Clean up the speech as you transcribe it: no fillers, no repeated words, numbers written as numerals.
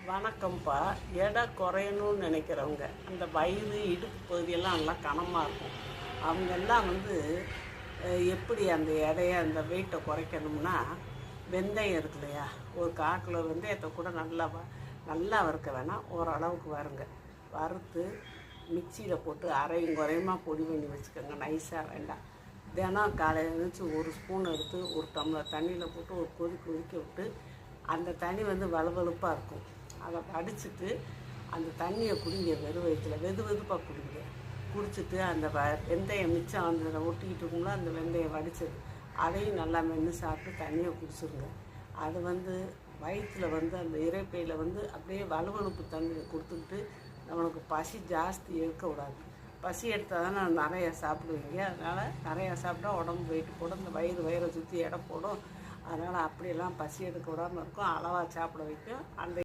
வணக்கம்ப்பா. எடை குறையணும்னு நினைக்கிறவங்க, இந்த வயிறு இடுப்பு பகுதியெல்லாம் நல்லா கனமாக இருக்கும். அவங்க எல்லாம் எப்படி அந்த எடையை அந்த வெயிட்டை குறைக்கணும்னா, வெந்தயம் இருக்கு இல்லையா, ஒரு 1/4 கிலோ வெந்தயத்தை கூட நல்லா வறுக்க வேணாம், ஓரளவுக்கு வறுத்து மிக்சியில் போட்டு அரையும் குறையுமா பொடி பண்ணி வச்சுக்கோங்க. நைஸாக வேண்டாம். தினம் காலையில் எழுந்திரிச்சி ஒரு ஸ்பூன் எடுத்து ஒரு டம்ளர் தண்ணியில் போட்டு ஒரு கொதிக்க விட்டு, அந்த தண்ணி வழுவழுப்பாக இருக்கும். அதை வடிச்சிட்டு அந்த தண்ணியை குடிங்க. வெறும் வயிற்றில் வெதுப்பாக குடிங்க. குடிச்சிட்டு அந்த வெந்தயம் மிச்சம் அந்த ஒட்டிக்கிட்டு இருக்கும்ல, அந்த வெந்தயம் வடித்தது அதையும் நல்லா மென்று சாப்பிட்டு தண்ணியை குடிச்சிருங்க. அது வயிற்றில் அந்த இறைப்பையில் அப்படியே வலுவழுப்பு தண்ணி கொடுத்துக்கிட்டு நம்மளுக்கு பசி ஜாஸ்தி எடுக்கக்கூடாது. பசி எடுத்தால் தானே நிறையா சாப்பிடுவீங்க. அதனால் நிறையா சாப்பிட்டா உடம்பு வெயிட்டு போடும், இந்த வயிறை சுற்றி எடை போடும். அதனால் அப்படியெல்லாம் பசி எடுக்க விடாமல் இருக்கும், அளவாக சாப்பிட வைக்கும். அந்த